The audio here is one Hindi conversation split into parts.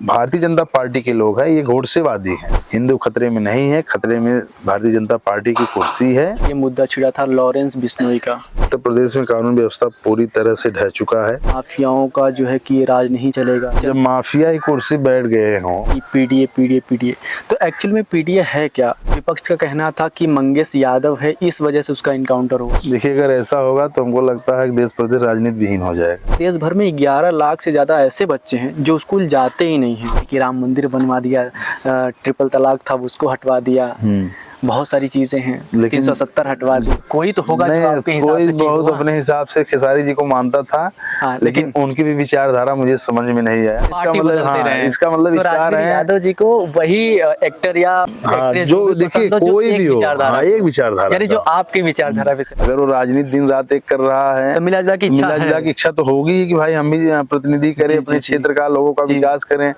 भारतीय जनता पार्टी के लोग हैं, ये घोड़सेवादी हैं। हिंदू खतरे में नहीं है, खतरे में भारतीय जनता पार्टी की कुर्सी है। ये मुद्दा छिड़ा था लॉरेंस बिश्नोई का। उत्तर प्रदेश में कानून व्यवस्था पूरी तरह से ढह चुका है। माफियाओं का जो है कि ये राज नहीं चलेगा। जब माफिया ही कुर्सी बैठ गए हों, पीडीए तो एक्चुअल में पीडीए है क्या? विपक्ष का कहना था कि मंगेश यादव है, इस वजह से उसका इनकाउंटर हुआ। देखिए अगर ऐसा होगा तो हमको लगता है कि देश प्रदेश राजनीति विहीन हो जाएगा। देश भर में 11 लाख से ज्यादा ऐसे बच्चे हैं जो स्कूल जाते ही नहीं हैं। कि राम मंदिर बनवा दिया, ट्रिपल तलाक था उसको हटवा दिया, बहुत सारी चीजें हैं, लेकिन 370 हटवा दी। कोई तो होगा जो आपके हिसाब से ठीक बहुत हुआ। अपने हिसाब से खेसारी जी को मानता था। हाँ, लेकिन उनकी भी विचारधारा मुझे समझ में नहीं आया। इसका मतलब तो राजवीर यादव जी को वही एक्टर या एक्ट्रेस जो देखिए कोई भी हो, एक विचारधारा, यानी जो आपकी विचारधारा पे अगर वो राजनीति दिन रात एक कर रहा है तो मिला जुला की इच्छा तो होगी कि भाई हम भी प्रतिनिधि करें, अपने क्षेत्र का, लोगों का विकास करें।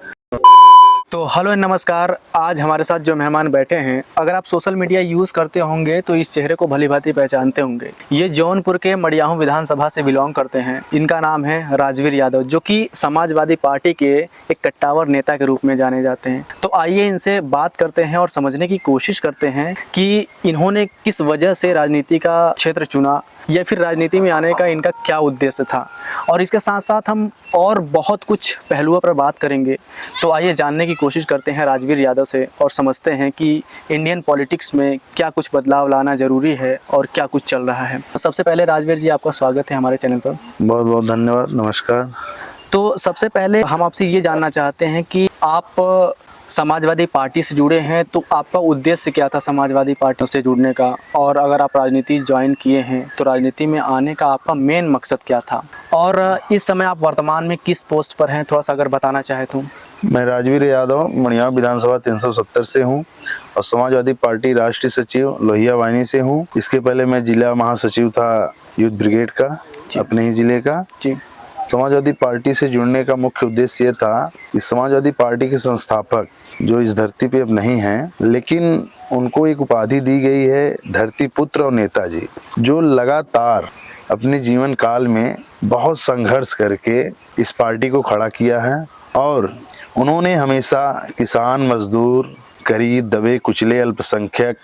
तो हेलो नमस्कार। आज हमारे साथ जो मेहमान बैठे हैं, अगर आप सोशल मीडिया यूज़ करते होंगे तो इस चेहरे को भली भांति पहचानते होंगे। ये जौनपुर के मडियाहू विधानसभा से बिलोंग करते हैं। इनका नाम है राजवीर यादव, जो कि समाजवादी पार्टी के एक कट्टावर नेता के रूप में जाने जाते हैं। तो आइए इनसे बात करते हैं और समझने की कोशिश करते हैं कि इन्होंने किस वजह से राजनीति का क्षेत्र चुना या फिर राजनीति में आने का इनका क्या उद्देश्य था। और इसके साथ साथ हम और बहुत कुछ पहलुओं पर बात करेंगे। तो आइए जानने की कोशिश करते हैं राजवीर यादव से और समझते हैं कि इंडियन पॉलिटिक्स में क्या कुछ बदलाव लाना ज़रूरी है और क्या कुछ चल रहा है। सबसे पहले राजवीर जी, आपका स्वागत है हमारे चैनल पर। बहुत बहुत धन्यवाद, नमस्कार। तो सबसे पहले हम आपसे ये जानना चाहते हैं कि आप समाजवादी पार्टी से जुड़े हैं, तो आपका उद्देश्य क्या था समाजवादी पार्टी से जुड़ने का? और अगर आप राजनीति ज्वाइन किए हैं तो राजनीति में आने का आपका मेन मकसद क्या था? और इस समय आप वर्तमान में किस पोस्ट पर हैं, थोड़ा सा अगर बताना चाहे तो। मैं राजवीर यादव मडियाहू विधानसभा 370 से हूं और समाजवादी पार्टी राष्ट्रीय सचिव लोहिया वाहिनी से हूं। इसके पहले मैं जिला महासचिव था यूथ ब्रिगेड का, अपने ही जिले का जी। समाजवादी पार्टी से जुड़ने का मुख्य उद्देश्य ये था कि समाजवादी पार्टी के संस्थापक जो इस धरती पे अब नहीं हैं, लेकिन उनको एक उपाधि दी गई है धरती पुत्र और नेताजी, जो लगातार अपने जीवन काल में बहुत संघर्ष करके इस पार्टी को खड़ा किया है। और उन्होंने हमेशा किसान, मजदूर, गरीब, दबे कुचले, अल्पसंख्यक,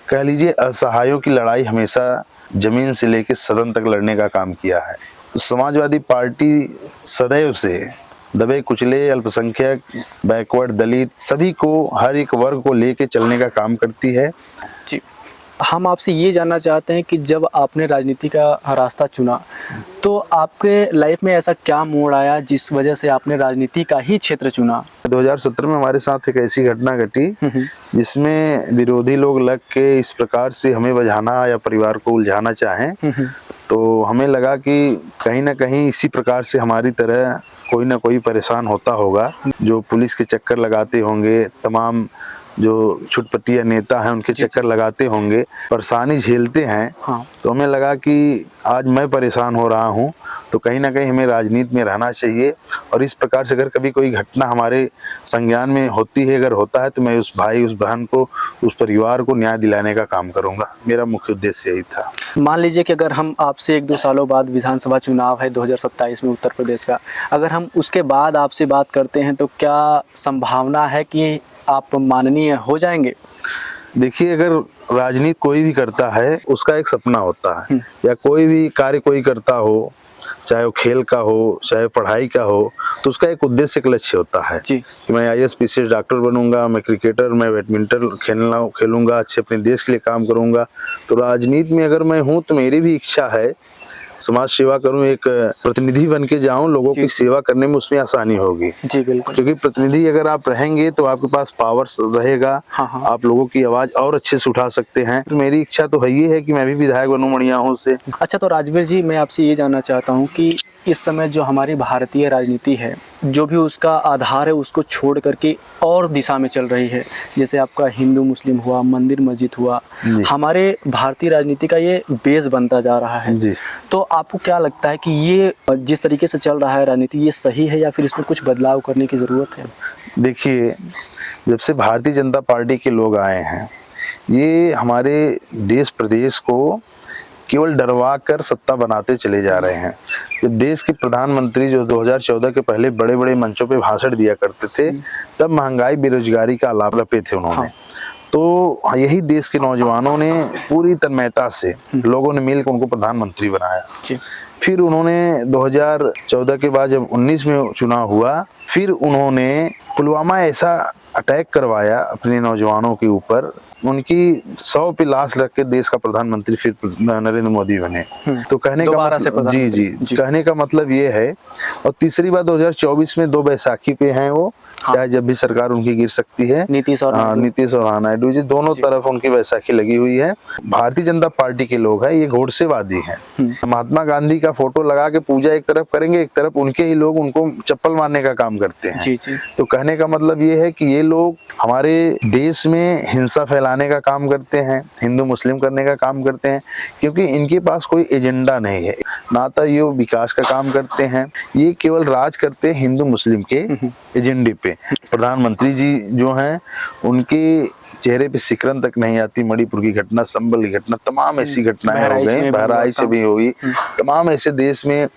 कह लीजिए असहायों की लड़ाई हमेशा जमीन से लेकर सदन तक लड़ने का काम किया है। तो समाजवादी पार्टी सदैव से दबे कुचले, अल्पसंख्यक, बैकवर्ड, दलित सभी को, हर एक वर्ग को लेके चलने का काम करती है जी। हम आपसे ये जानना चाहते हैं कि जब आपने राजनीति का रास्ता चुना तो आपके लाइफ में ऐसा क्या मोड़ आया जिस वजह से आपने राजनीति का ही क्षेत्र चुना? 2017 में हमारे साथ एक ऐसी घटना घटी जिसमें विरोधी लोग लग के इस प्रकार से हमें बझाना या परिवार को उलझाना चाहें, तो हमें लगा कि कहीं ना कहीं इसी प्रकार से हमारी तरह कोई ना कोई परेशान होता होगा, जो पुलिस के चक्कर लगाते होंगे, तमाम जो छुटपटिया नेता हैं उनके चक्कर लगाते होंगे, परेशानी झेलते हैं। हाँ। तो हमें लगा कि आज मैं परेशान हो रहा हूं, तो कहीं ना कहीं हमें राजनीति में रहना चाहिए। और इस प्रकार से अगर कभी कोई घटना हमारे संज्ञान में होती है, अगर होता है, तो मैं उस भाई, उस बहन को, उस परिवार को न्याय दिलाने का काम करूंगा। मेरा मुख्य उद्देश्य यही था। मान लीजिए कि अगर हम आपसे 1-2 सालों बाद, विधानसभा चुनाव है 2027 में उत्तर प्रदेश का, अगर हम उसके बाद आपसे बात करते हैं तो क्या संभावना है कि आप माननीय हो जाएंगे? देखिए, अगर राजनीति कोई भी करता है उसका एक सपना होता है, या कोई भी कार्य कोई करता हो, चाहे वो खेल का हो, चाहे पढ़ाई का हो, तो उसका एक उद्देश्य, एक लक्ष्य होता है कि मैं IAS PCS डॉक्टर बनूंगा, मैं क्रिकेटर, मैं बैडमिंटन खेलूंगा, अच्छे अपने देश के लिए काम करूंगा। तो राजनीति में अगर मैं हूं तो मेरी भी इच्छा है समाज सेवा करूं, एक प्रतिनिधि बन के जाऊं, लोगों की सेवा करने में उसमें आसानी होगी जी। बिल्कुल, क्योंकि प्रतिनिधि अगर आप रहेंगे तो आपके पास पावर रहेगा। हाँ। आप लोगों की आवाज और अच्छे से उठा सकते हैं। तो मेरी इच्छा तो है ही है कि मैं भी विधायक बनूं मडियाहू से। अच्छा, तो राजवीर जी, मैं आपसे ये जानना चाहता हूँ कि इस समय जो हमारी भारतीय राजनीति है, जो भी उसका आधार है उसको छोड़ करके और दिशा में चल रही है, जैसे आपका हिंदू मुस्लिम हुआ, मंदिर मस्जिद हुआ, हमारे भारतीय राजनीति का ये बेस बनता जा रहा है जी। तो आपको क्या लगता है कि ये जिस तरीके से चल रहा है राजनीति, ये सही है या फिर इसमें कुछ बदलाव करने की ज़रूरत है? देखिए, जब से भारतीय जनता पार्टी के लोग आए हैं, ये हमारे देश प्रदेश को केवल डरवा कर सत्ता बनाते चले जा रहे हैं। जब देश के प्रधानमंत्री जो 2014 के पहले बड़े बड़े मंचों पे भाषण दिया करते थे, तब महंगाई बेरोजगारी का आलाप लपे थे उन्होंने। तो यही देश के नौजवानों ने पूरी तन्मयता से लोगों ने मिलकर उनको प्रधानमंत्री बनाया। फिर उन्होंने 2014 के बाद जब 19 में चुनाव हुआ, फिर उन्होंने पुलवामा ऐसा अटैक करवाया अपने नौजवानों के ऊपर, उनकी 100 पे लाश रख के देश का प्रधानमंत्री फिर नरेंद्र मोदी बने। तो कहने का मतलब जी कहने का मतलब ये है। और तीसरी बात 2024 में 2 बैसाखी पे हैं वो, चाहे जब भी सरकार उनकी गिर सकती है। नीतीश और नायडू जी दोनों तरफ उनकी बैसाखी लगी हुई है। भारतीय जनता पार्टी के लोग हैं, ये घोड़सेवादी हैं। महात्मा गांधी का फोटो लगा के पूजा एक तरफ करेंगे, एक तरफ उनके ही लोग उनको चप्पल मारने का काम करते हैं। तो कहने का मतलब ये है कि ये लोग हमारे देश में हिंसा फैलाने का काम करते हैं, हिंदू मुस्लिम करने का काम करते हैं, क्योंकि इनके पास कोई एजेंडा नहीं है, ना तो ये विकास का काम करते हैं, ये केवल राज करते हैं हिंदू मुस्लिम के एजेंडे पे। प्रधानमंत्री जी जो हैं उनके चेहरे पे सिकरन तक नहीं आती। मणिपुर की घटना, संबल की घटना, तमाम ऐसी घटनाएं हो गई, बहराइच से भी हुई, तमाम ऐसे देश में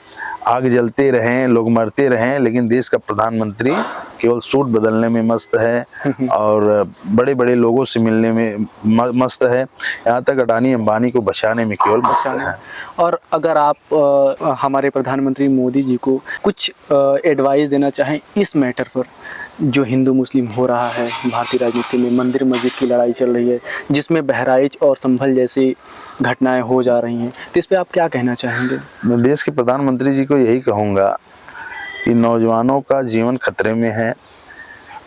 आग जलते रहे, लोग मरते रहे, लेकिन देश का प्रधानमंत्री केवल सूट बदलने में मस्त है और बड़े बड़े लोगों से मिलने में मस्त है। यहाँ तक अडानी अंबानी को बचाने में केवल मस्त है। और अगर आप हमारे प्रधानमंत्री मोदी जी को कुछ एडवाइस देना चाहें इस मैटर पर, जो हिंदू मुस्लिम हो रहा है भारतीय राजनीति में, मंदिर मस्जिद की लड़ाई चल रही है, जिसमें बहराइच और संभल जैसी घटनाएं हो जा रही हैं, तो इस पे आप क्या कहना चाहेंगे? मैं देश के प्रधानमंत्री जी को यही कहूँगा कि नौजवानों का जीवन खतरे में है।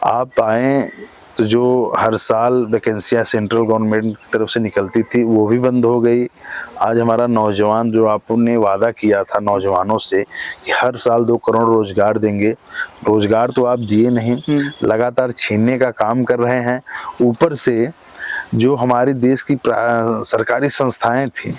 आप आए तो जो हर साल वैकेंसियाँ सेंट्रल गवर्नमेंट की तरफ से निकलती थी वो भी बंद हो गई। आज हमारा नौजवान, जो आपने वादा किया था नौजवानों से कि हर साल 2 करोड़ रोजगार देंगे, रोजगार तो आप दिए नहीं, लगातार छीनने का काम कर रहे हैं। ऊपर से जो हमारे देश की सरकारी संस्थाएं थी,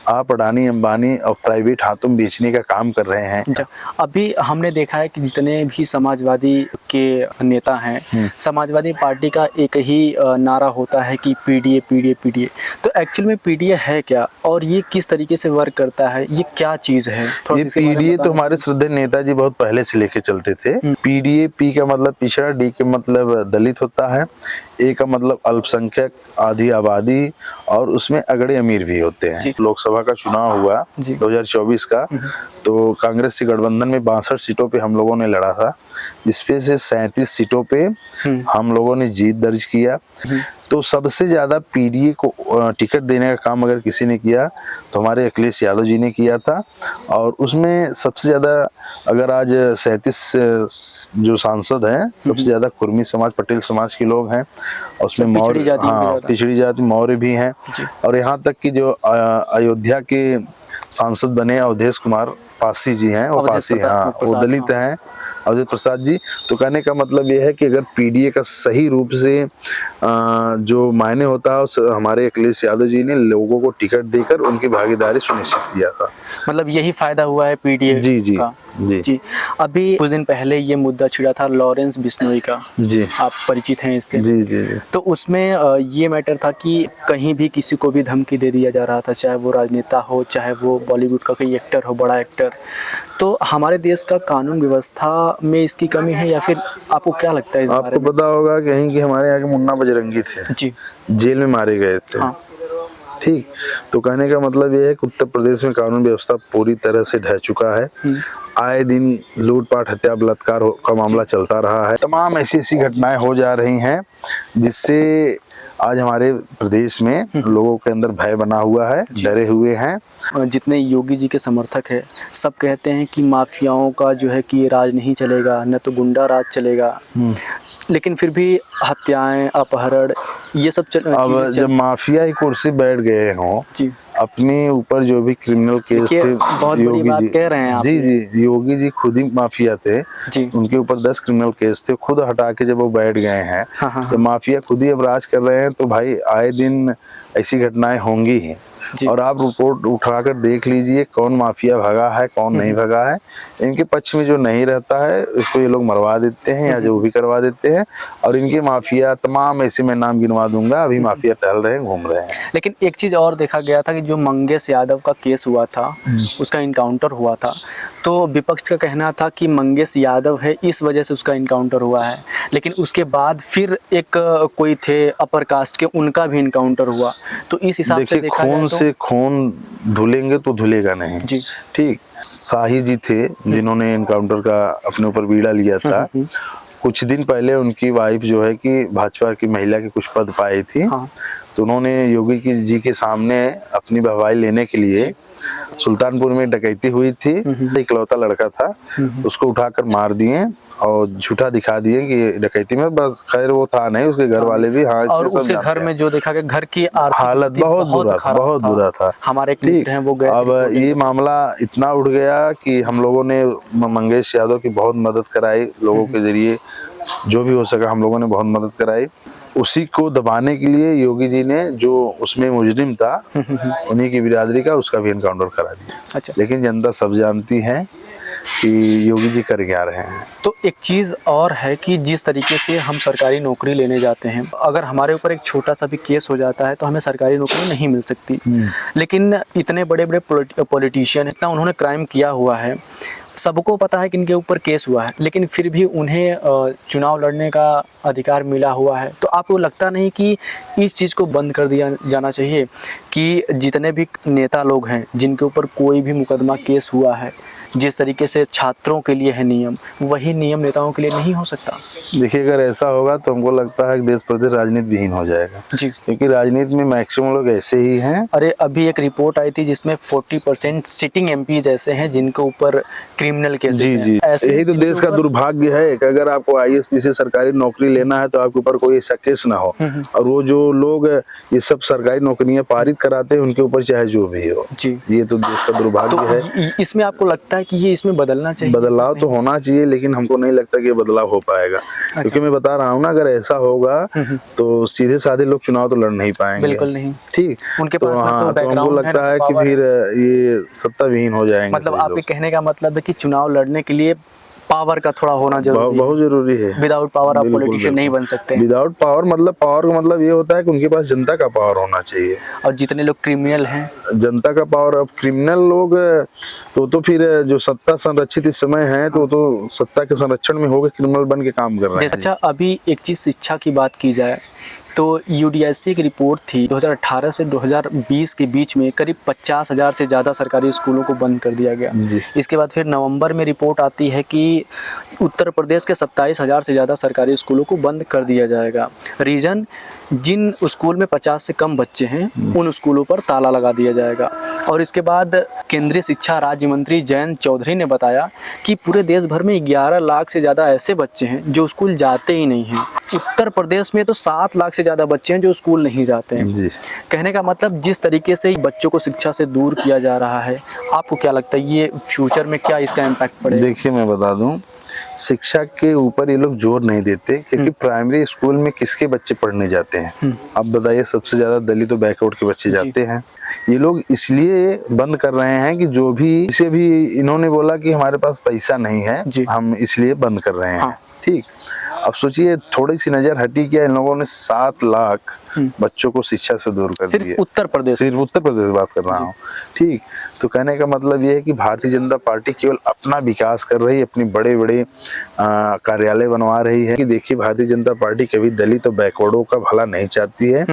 आप अडानी अंबानी और प्राइवेट हाथों में बेचने का काम कर रहे हैं। अभी हमने देखा है कि जितने भी समाजवादी के नेता हैं, समाजवादी पार्टी का एक ही नारा होता है कि पीडीए पीडीए पीडीए। तो एक्चुअल में पीडीए है क्या और ये किस तरीके से वर्क करता है, ये क्या चीज है? ये पीडीए तो हमारे श्रद्धेय नेताजी बहुत पहले से लेके चलते थे। पीडीए, पी का मतलब पिछड़ा, डी के मतलब दलित होता है, ए का मतलब अल्पसंख्यक, आधी आबादी, और उसमें अगड़े अमीर भी होते हैं। लोकसभा का चुनाव हुआ 2024 का, तो कांग्रेस से गठबंधन में 62 सीटों पे हम लोगों ने लड़ा था, जिसपे से 37 सीटों पे हम लोगों ने जीत दर्ज किया। तो सबसे ज्यादा पीडीए को टिकट देने का काम अगर किसी ने किया तो हमारे अखिलेश यादव जी ने किया था। और उसमें सबसे ज्यादा, अगर आज 37 जो सांसद हैं, सबसे ज्यादा कुर्मी समाज, पटेल समाज के लोग हैं, और उसमें मौर्य, पिछड़ी जाति मौर्य भी हैं। और यहाँ तक कि जो अयोध्या के सांसद बने अवधेश कुमार पासी जी हैं, वो पासी, वो दलित हैं, अवधेश प्रसाद जी। तो कहने का मतलब ये है कि अगर पीडीए का सही रूप से जो मायने होता है, हमारे अखिलेश यादव जी ने लोगों को टिकट देकर उनकी भागीदारी सुनिश्चित किया था। मतलब यही फायदा हुआ है पीडीए का। जी। अभी कुछ दिन पहले ये मुद्दा छिड़ा था लॉरेंस बिश्नोई का, जी आप परिचित हैं इससे? जी। तो उसमें ये मैटर था कि कहीं भी किसी को भी धमकी दे दिया जा रहा था, चाहे वो राजनेता हो, चाहे वो बॉलीवुड का कोई एक्टर हो, बड़ा एक्टर। तो हमारे देश का कानून व्यवस्था में इसकी कमी है या फिर आपको क्या लगता है इस बारे में? आपको पता होगा कहीं कि हमारे यहाँ के मुन्ना बजरंगी थे जी, जेल में मारे गए थे। ठीक, तो कहने का मतलब ये है कि उत्तर प्रदेश में कानून व्यवस्था पूरी तरह से ढह चुका है। आए दिन लूटपाट, हत्या, बलात्कार का मामला चलता रहा है। तमाम ऐसी ऐसी घटनाएं हो जा रही हैं जिससे आज हमारे प्रदेश में लोगों के अंदर भय बना हुआ है, डरे हुए हैं। जितने योगी जी के समर्थक है, सब कहते हैं कि माफियाओं का जो है कि राज नहीं चलेगा, न तो गुंडा राज चलेगा, लेकिन फिर भी हत्याएं, अपहरण, ये सब अब जब माफिया ही कुर्सी बैठ गए हों जी, अपने ऊपर जो भी क्रिमिनल केस थे, बहुत बड़ी बात कह रहे हैं आप। जी, योगी जी खुद ही माफिया थे जी, उनके ऊपर 10 क्रिमिनल केस थे, खुद हटा के जब वो बैठ गए हैं तो माफिया खुद ही अब राज कर रहे हैं। तो भाई आए दिन ऐसी घटनाएं होंगी ही। जी। और आप रिपोर्ट उठाकर देख लीजिए कौन माफिया भगा है कौन नहीं भगा है। इनके पक्ष में जो नहीं रहता है उसको ये लोग मरवा देते हैं या जो भी करवा देते हैं। और इनके माफिया तमाम ऐसे मैं नाम गिनवा दूंगा, अभी माफिया टहल रहे हैं, घूम रहे हैं। लेकिन एक चीज़ और देखा गया था कि जो मंगेश यादव का केस हुआ था, उसका इनकाउंटर हुआ था, तो विपक्ष का कहना था कि मंगेश यादव है इस वजह से उसका इनकाउंटर हुआ है। लेकिन उसके बाद फिर एक कोई थे अपर कास्ट के, उनका भी इनकाउंटर हुआ। तो इस हिसाब से देखिए, देखा जाए खून तो से खून धुलेंगे तो धुलेगा नहीं। जी। ठीक, शाही जी थे जिन्होंने इनकाउंटर का अपने ऊपर बीड़ा लिया था। कुछ दिन पहले उनकी वाइफ जो है कि भाजपा की महिला के कुछ पद पाई थी। हाँ। तो उन्होंने योगी जी के सामने अपनी वाहवाही लेने के लिए सुल्तानपुर में डकैती हुई थी। इकलौता लड़का था, उसको उठाकर मार दिए और झूठा दिखा दिए कि डकैती में, बस खैर वो था नहीं, उसके घर वाले भी। हाँ, और उसके घर में जो देखा गया, घर की आर्थिक हालत स्थिति बहुत बुरा था। हमारे एक मित्र हैं वो गए। अब ये मामला इतना उठ गया कि हम लोगों ने मंगेश यादव की बहुत मदद कराई, लोगों के जरिए जो भी हो सका हम लोगों ने बहुत मदद कराई। उसी को दबाने के लिए योगी जी ने जो उसमें मुजरिम था उन्हीं की बिरादरी का, उसका भी एनकाउंटर करा दिया। अच्छा। लेकिन जनता सब जानती है कि योगी जी कर क्या रहे हैं। तो एक चीज़ और है कि जिस तरीके से हम सरकारी नौकरी लेने जाते हैं, अगर हमारे ऊपर एक छोटा सा भी केस हो जाता है तो हमें सरकारी नौकरी नहीं मिल सकती। लेकिन इतने बड़े बड़े पॉलिटिशियन, इतना उन्होंने क्राइम किया हुआ है, सबको पता है कि इनके ऊपर केस हुआ है, लेकिन फिर भी उन्हें चुनाव लड़ने का अधिकार मिला हुआ है। तो आपको लगता नहीं कि इस चीज़ को बंद कर दिया जाना चाहिए कि जितने भी नेता लोग हैं जिनके ऊपर कोई भी मुकदमा केस हुआ है, जिस तरीके से छात्रों के लिए है नियम, वही नियम नेताओं के लिए नहीं हो सकता? देखिए, अगर ऐसा होगा तो हमको लगता है कि देश प्रदेश राजनीति विहीन हो जाएगा जी। क्योंकि राजनीति में मैक्सिमम लोग ऐसे ही हैं। अरे अभी एक रिपोर्ट आई थी जिसमें 40% सिटिंग एमपीज ऐसे हैं जिनके ऊपर क्रिमिनल केसेस हैं। जी, ऐसे यही तो देश का दुर्भाग्य है कि अगर आपको आईएएस से सरकारी नौकरी लेना है तो आपके ऊपर कोई ऐसा केस ना हो। और वो जो लोग ये सब सरकारी नौकरियां पारित कराते हैं उनके ऊपर चाहे जो भी हो। जी। ये तो देश का दुर्भाग्य है। इसमें आपको लगता है कि ये इसमें बदलना चाहिए? बदलाव तो होना चाहिए, लेकिन हमको नहीं लगता कि ये बदलाव हो पाएगा। क्योंकि मैं बता रहा हूँ ना, अगर ऐसा होगा तो सीधे साधे लोग चुनाव तो लड़ नहीं पाएंगे। बिल्कुल नहीं। ठीक, उनके तो पास हाँ, तो हमको लगता है कि फिर ये सत्ता विहीन हो जाएंगे। मतलब आपके कहने का मतलब है कि चुनाव लड़ने के लिए पावर का थोड़ा होना जरूरी है। बहुत जरूरी है। विदाउट पावर आप पॉलिटिशियन नहीं बन सकते। विदाउट पावर मतलब, पावर का मतलब ये होता है कि उनके पास जनता का पावर होना चाहिए। और जितने लोग क्रिमिनल हैं, जनता का पावर। अब क्रिमिनल लोग तो फिर जो सत्ता संरक्षित इस समय है तो सत्ता के संरक्षण में होकर क्रिमिनल बन के काम कर रहे हैं। अच्छा, अभी एक चीज शिक्षा की बात की जाए तो यूडीएससी की रिपोर्ट थी 2018 से 2020 के बीच में करीब 50,000 से ज़्यादा सरकारी स्कूलों को बंद कर दिया गया। इसके बाद फिर नवंबर में रिपोर्ट आती है कि उत्तर प्रदेश के 27,000 से ज़्यादा सरकारी स्कूलों को बंद कर दिया जाएगा। रीज़न, जिन स्कूल में 50 से कम बच्चे हैं उन स्कूलों पर ताला लगा दिया जाएगा। और इसके बाद केंद्रीय शिक्षा राज्य मंत्री जयंत चौधरी ने बताया कि पूरे देश भर में 11 लाख से ज़्यादा ऐसे बच्चे हैं जो स्कूल जाते ही नहीं हैं। उत्तर प्रदेश में तो 7 लाख से ज़्यादा बच्चे हैं जो स्कूल नहीं जाते हैं। जी। कहने का मतलब, जिस तरीके से बच्चों को शिक्षा से दूर किया जा रहा है, आपको क्या लगता है ये फ्यूचर में क्या इसका इम्पैक्ट पड़ेगा? देखिए, मैं बता दूं, शिक्षा के ऊपर ये लोग जोर नहीं देते क्योंकि प्राइमरी स्कूल में किसके बच्चे पढ़ने जाते हैं? अब बताइए, सबसे ज्यादा दलित और बैकवर्ड के बच्चे जाते हैं। ये लोग इसलिए बंद कर रहे हैं कि जो भी, इसे भी इन्होंने बोला कि हमारे पास पैसा नहीं है, हम इसलिए बंद कर रहे हैं। हाँ। ठीक, अब सोचिए, थोड़ी सी नजर हटी क्या, इन लोगों ने 7 लाख बच्चों को शिक्षा से दूर कर दिया। सिर्फ उत्तर प्रदेश बात कर रहा हूँ। ठीक, तो कहने का मतलब ये है कि भारतीय जनता पार्टी केवल अपना विकास कर रही है, अपनी बड़े बड़े कार्यालय बनवा रही है। कि देखिए, भारतीय जनता पार्टी कभी दलित और बैकवर्डों का भला नहीं चाहती है।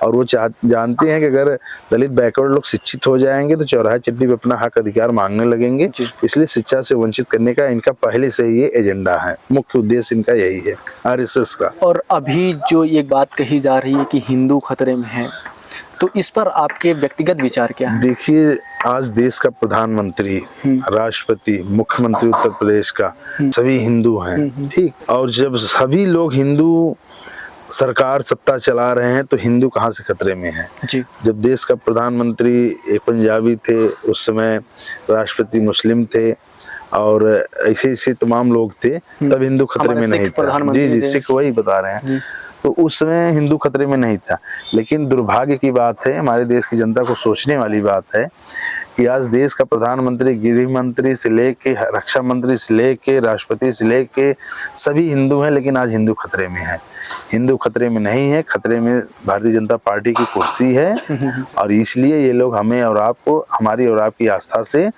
और वो जानती है कि अगर दलित बैकवर्ड लोग शिक्षित हो जाएंगे तो चौराहा चट्टी पे अपना हक अधिकार मांगने लगेंगे। इसलिए शिक्षा से वंचित करने का इनका पहले से ही ये एजेंडा है, मुख्य उद्देश्य इनका यही है, आरएसएस का। और अभी जो एक बात कही जा रही है कि हिंदू खतरे में है, तो इस पर आपके व्यक्तिगत विचार क्या है? देखिए, आज देश का प्रधानमंत्री, राष्ट्रपति, मुख्यमंत्री उत्तर प्रदेश का सभी हिंदू हैं। ठीक, और जब सभी लोग हिंदू सरकार सत्ता चला रहे हैं तो हिंदू कहाँ से खतरे में है? जी। जब देश का प्रधानमंत्री एक पंजाबी थे, उस समय राष्ट्रपति मुस्लिम थे और ऐसे तमाम लोग थे, तब हिंदू खतरे में नहीं था। जी, सिख वही बता रहे हैं। तो उस समय हिंदू खतरे में नहीं था। लेकिन दुर्भाग्य की बात है, हमारे देश की जनता को सोचने वाली बात है कि आज देश का प्रधानमंत्री, गृह मंत्री से लेके रक्षा मंत्री से लेके राष्ट्रपति से लेके सभी हिंदू हैं, लेकिन आज हिंदू खतरे में है। हिंदू खतरे में नहीं है, खतरे में भारतीय जनता पार्टी की कुर्सी है। और इसलिए ये लोग हमें और आपको, हमारी और आपकी आस्था से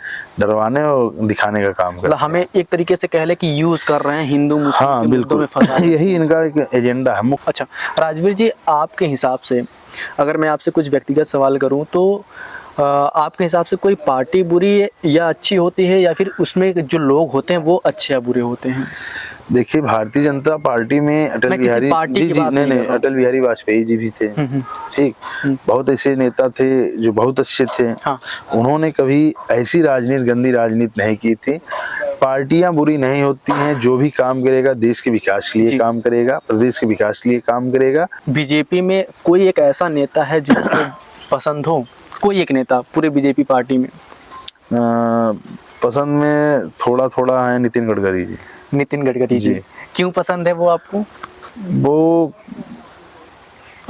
डरवाने और दिखाने का काम कर रहे हैं। हमें एक तरीके से कह ले कि यूज कर रहे हैं हिंदू मुस्लिम हाँ के मुद्दों में बिल्कुल, फंसा। यही इनका एक एजेंडा है। अच्छा राजवीर जी, आपके हिसाब से अगर मैं आपसे कुछ व्यक्तिगत सवाल करूं तो आपके हिसाब से कोई पार्टी बुरी या अच्छी होती है, या फिर उसमें जो लोग होते हैं वो अच्छे या बुरे होते हैं? देखिए, भारतीय जनता पार्टी में अटल बिहारी नहीं, अटल बिहारी वाजपेयी जी भी थे। ठीक, बहुत ऐसे नेता थे जो बहुत अच्छे थे। हाँ। उन्होंने कभी ऐसी राजनीति, गंदी राजनीति नहीं की थी। पार्टियां बुरी नहीं होती हैं, जो भी काम करेगा देश के विकास के लिए काम करेगा, प्रदेश के विकास के लिए काम करेगा। बीजेपी में कोई एक ऐसा नेता है जो पसंद हो? कोई एक नेता पूरे बीजेपी पार्टी में? पसंद में थोड़ा थोड़ा है नितिन गडकरी जी। नितिन गडकरी जी, क्यों पसंद है वो आपको? वो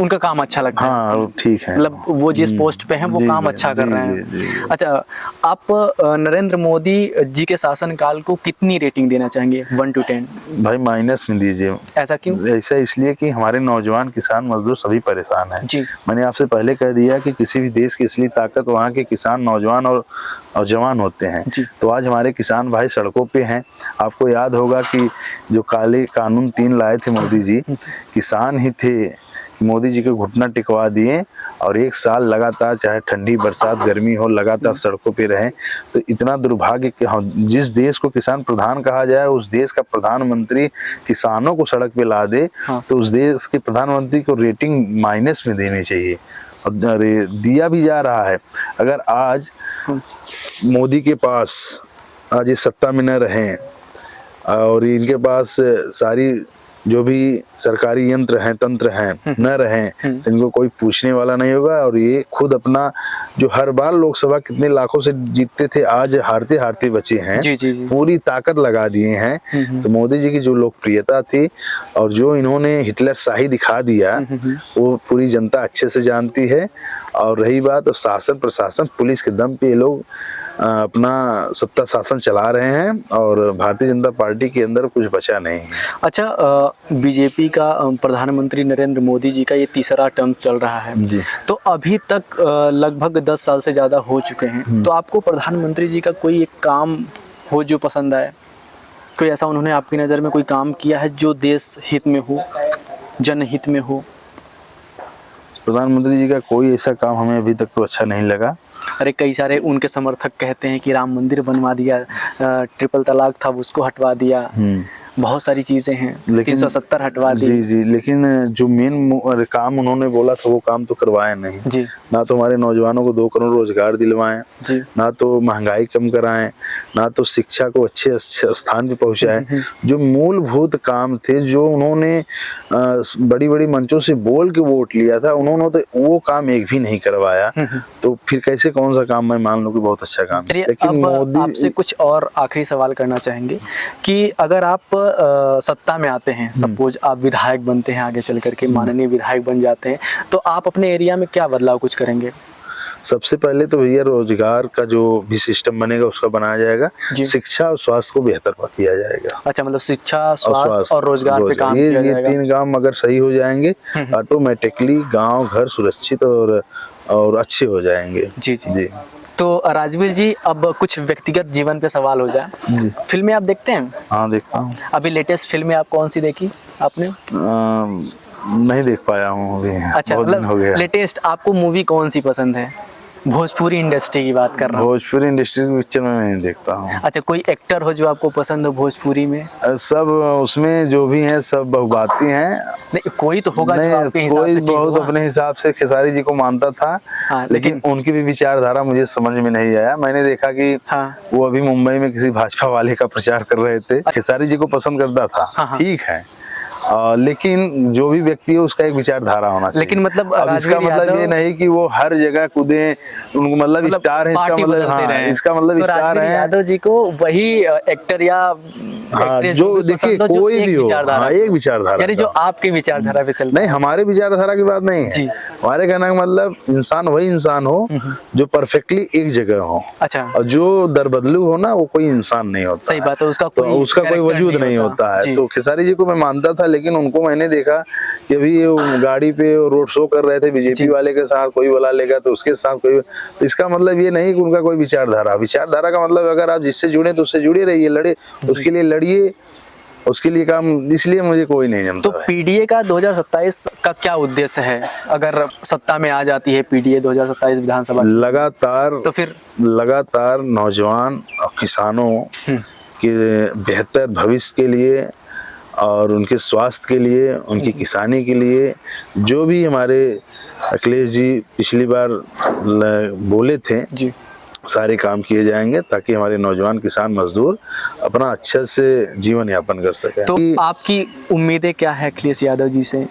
उनका काम अच्छा लगता है। हाँ ठीक है, मतलब वो जिस पोस्ट पे हैं वो काम अच्छा कर रहे हैं। अच्छा, आप नरेंद्र मोदी जी के शासनकाल को कितनी रेटिंग देना चाहेंगे 1 to 10? भाई माइनस में दीजिए। ऐसा क्यों? ऐसा इसलिए कि हमारे नौजवान, किसान, मजदूर सभी परेशान हैं। जी। मैंने आपसे पहले कह दिया कि किसी भी देश की असली ताकत वहाँ के किसान, नौजवान और जवान होते हैं। तो आज हमारे किसान भाई सड़कों पे हैं। आपको याद होगा कि जो काले कानून 3 लाए थे मोदी जी, किसान ही थे, मोदी जी के घुटना टिकवा दिए और 1 साल लगातार, चाहे ठंडी बरसात गर्मी हो, लगातार सड़कों पे रहे। तो इतना दुर्भाग्य कि जिस देश को किसान प्रधान कहा जाए, उस देश का प्रधानमंत्री किसानों को सड़क पे ला दे। तो उस देश के प्रधानमंत्री को रेटिंग माइनस में देनी चाहिए, और दिया भी जा रहा है। अगर आज मोदी के पास आज ये सत्ता में न रहे और इनके पास सारी जो भी सरकारी यंत्र हैं, तंत्र हैं, न रहें, तो इनको कोई पूछने वाला नहीं होगा। और ये खुद अपना, जो हर बार लोकसभा कितने लाखों से जीतते थे, आज हारते हारते बचे हैं। जी। पूरी ताकत लगा दिए हैं। तो मोदी जी की जो लोकप्रियता थी और जो इन्होंने हिटलर शाही दिखा दिया, वो पूरी जनता अच्छे से जानती है। और रही बात शासन प्रशासन, पुलिस के दम पे ये लोग अपना सत्ता शासन चला रहे हैं, और भारतीय जनता पार्टी के अंदर कुछ बचा नहीं है। अच्छा, बीजेपी का प्रधानमंत्री नरेंद्र मोदी जी का ये 3रा टर्म चल रहा है जी। तो अभी तक लगभग 10 साल से ज़्यादा हो चुके हैं। तो आपको प्रधानमंत्री जी का कोई एक काम हो जो पसंद आए? कोई ऐसा उन्होंने आपकी नज़र में कोई काम किया है जो देश हित में हो, जनहित में हो? प्रधानमंत्री जी का कोई ऐसा काम हमें अभी तक तो अच्छा नहीं लगा। अरे कई सारे उनके समर्थक कहते हैं कि राम मंदिर बनवा दिया, ट्रिपल तलाक था उसको हटवा दिया, बहुत सारी चीजें हैं, 370 हटवा दी। जी, लेकिन जो मेन काम उन्होंने बोला था वो काम तो करवाए नहीं जी। ना तो हमारे नौजवानों को 2 करोड़ रोजगार दिलवाएं जी, ना तो महंगाई कम कराएं, ना तो शिक्षा को अच्छे स्थान पे पहुंचाएं। जो मूलभूत काम थे, जो उन्होंने बड़ी बड़ी मंचों से बोल के वोट लिया था, उन्होंने तो वो काम एक भी नहीं करवाया। तो फिर कैसे कौन सा काम मैं मान लूं कि बहुत अच्छा काम है। लेकिन मोदी आपसे कुछ और आखिरी सवाल करना चाहेंगे कि अगर आप सत्ता में आते हैं, सपोज आप विधायक बनते हैं, आगे चल करके माननीय विधायक बन जाते हैं, तो आप अपने एरिया में क्या बदलाव कुछ करेंगे? सबसे पहले तो भैया रोजगार का जो भी सिस्टम बनेगा उसका बनाया जाएगा। शिक्षा और स्वास्थ्य को बेहतर किया जाएगा। अच्छा, मतलब शिक्षा, स्वास्थ्य और रोजगार पे काम किया जाएगा। ये 3 काम अगर सही हो जाएंगे, ऑटोमेटिकली गांव घर सुरक्षित और अच्छे हो जाएंगे। जी जी जी। तो राजवीर जी, अब कुछ व्यक्तिगत जीवन पे सवाल हो जाए। फिल्में आप देखते हैं? हाँ, देखता हूँ। अभी लेटेस्ट फिल्में आप कौन सी देखी आपने? नहीं देख पाया हूँ अभी। अच्छा, मतलब लेटेस्ट आपको मूवी कौन सी पसंद है? भोजपुरी इंडस्ट्री की बात कर रहा हूँ। भोजपुरी इंडस्ट्री की पिक्चर में नहीं देखता हूँ। अच्छा, कोई एक्टर हो जो आपको पसंद हो भोजपुरी में? सब उसमें जो भी हैं सब बहुबाती हैं। नहीं, कोई तो होगा जो आपके हिसाब कोई से बहुत अपने हिसाब से खेसारी जी को मानता था। हाँ, लेकिन उनकी भी विचारधारा मुझे समझ में नहीं आया। मैंने देखा कि वो अभी मुंबई में किसी भाजपा वाले का प्रचार कर रहे थे। खेसारी जी को पसंद करता था, ठीक है, लेकिन जो भी व्यक्ति है उसका एक विचारधारा होना चाहिए। लेकिन मतलब अब इसका मतलब ये नहीं कि वो हर जगह कूदे, उनको मतलब स्टार है, इसका मतलब हाँ, इसका मतलब स्टार है। यादव जी को वही एक्टर या हाँ, एक्ट्रेस जो भी देखिए पसंद हो, जो कोई एक भी हो, विचारधारा हाँ, की एक हो। विचारधारा यानी जो का। आपकी विचारधारा पे चल नहीं, हमारे विचारधारा की बात नहीं जी। है। हमारे कहने का मतलब इंसान वही इंसान हो जो परफेक्टली एक जगह हो, अच्छा, और जो दरबदलू हो ना वो कोई इंसान नहीं होता सही बात है, उसका तो कोई उसका कोई character वजूद नहीं होता है। जी। तो खेसारी जी को मैं मानता था, लेकिन उनको मैंने देखा कि अभी वो गाड़ी पे रोड शो कर रहे थे बीजेपी वाले के साथ, कोई बुला लेगा तो उसके साथ कोई, तो इसका मतलब ये नहीं कि उनका कोई विचारधारा का मतलब अगर आप जिससे जुड़े तो उससे जुड़े रहिए, लड़े उसके लिए लड़िए, उसके लिए काम, इसलिए मुझे कोई नहीं तो जमता है। पीडीए का 2027 का क्या उद्देश्य है? अगर सत्ता में आ जाती है पीडीए 2027 विधानसभा, लगातार नौजवान और किसानों के बेहतर भविष्य के लिए और उनके स्वास्थ्य के लिए, उनकी किसानी के लिए, जो भी हमारे अखिलेश जी पिछली बार बोले थे जी, सारे काम किए जाएंगे ताकि हमारे नौजवान किसान मजदूर अपना अच्छे से जीवन यापन कर सकें। तो आपकी उम्मीदें क्या है अखिलेश यादव जी से?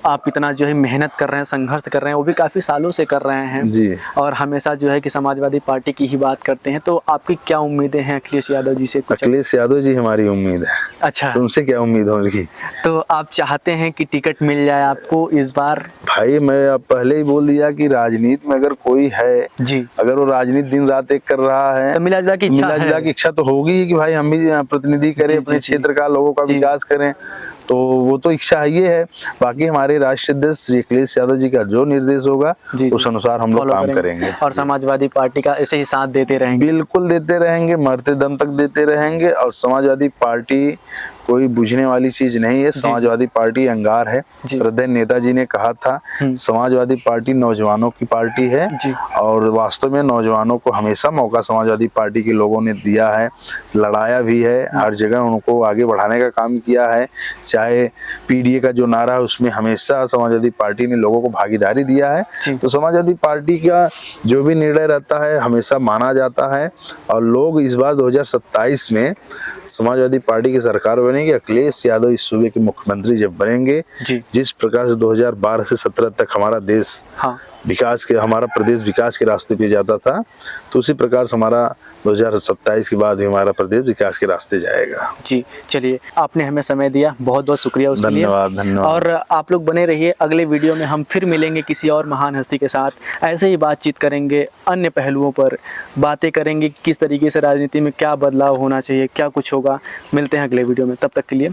आप इतना जो है मेहनत कर रहे हैं, संघर्ष कर रहे हैं, वो भी काफी सालों से कर रहे हैं जी, और हमेशा जो है कि समाजवादी पार्टी की ही बात करते हैं, तो आपकी क्या उम्मीदें हैं अखिलेश यादव जी से? कुछ अखिलेश यादव जी हमारी उम्मीद है। अच्छा, तुमसे क्या उम्मीद होगी? तो आप चाहते हैं कि टिकट मिल जाए आपको इस बार? भाई मैं अब पहले ही बोल दिया कि राजनीति में अगर कोई है जी, अगर वो राजनीति दिन रात एक कर रहा है तो मिला जुला की इच्छा मिला जुला की इच्छा तो होगी ही कि भाई हम भी प्रतिनिधि करें, अपने क्षेत्र का, लोगों का विकास करें, तो वो तो इच्छा ये है। बाकी हमारे राष्ट्रीय अध्यक्ष श्री अखिलेश यादव जी का जो निर्देश होगा उस अनुसार हम लोग काम करेंगे और समाजवादी पार्टी का ऐसे ही साथ देते रहेंगे। बिल्कुल देते रहेंगे, मरते दम तक देते रहेंगे। और समाजवादी पार्टी कोई बुझने वाली चीज नहीं है, समाजवादी पार्टी अंगार है। श्रद्धेय नेताजी ने कहा था समाजवादी पार्टी नौजवानों की पार्टी है, और वास्तव में नौजवानों को हमेशा मौका समाजवादी पार्टी के लोगों ने दिया है, लड़ाया भी है, हर जगह उनको आगे बढ़ाने का काम किया है। चाहे पीडीए का जो नारा है उसमें हमेशा समाजवादी पार्टी ने लोगों को भागीदारी दिया है। तो समाजवादी पार्टी का जो भी निर्णय रहता है हमेशा माना जाता है, और लोग इस बार 2027 में समाजवादी पार्टी की सरकार बनेगी, अखिलेश यादव इस सूबे के मुख्यमंत्री जब बनेंगे, जिस प्रकार से 2012 से 17 तक हमारा देश हमारा प्रदेश विकास के रास्ते पे जाता था, तो उसी प्रकार से हमारा 2027 के बाद भी हमारा प्रदेश विकास के रास्ते जाएगा। जी, चलिए, आपने हमें समय दिया, बहुत बहुत शुक्रिया उसके लिए। धन्यवाद। और आप लोग बने रहिए, अगले वीडियो में हम फिर मिलेंगे किसी और महान हस्ती के साथ, ऐसे ही बातचीत करेंगे, अन्य पहलुओं पर बातें करेंगे, किस तरीके से राजनीति में क्या बदलाव होना चाहिए, क्या कुछ होगा। मिलते हैं अगले वीडियो में, तब तक के लिए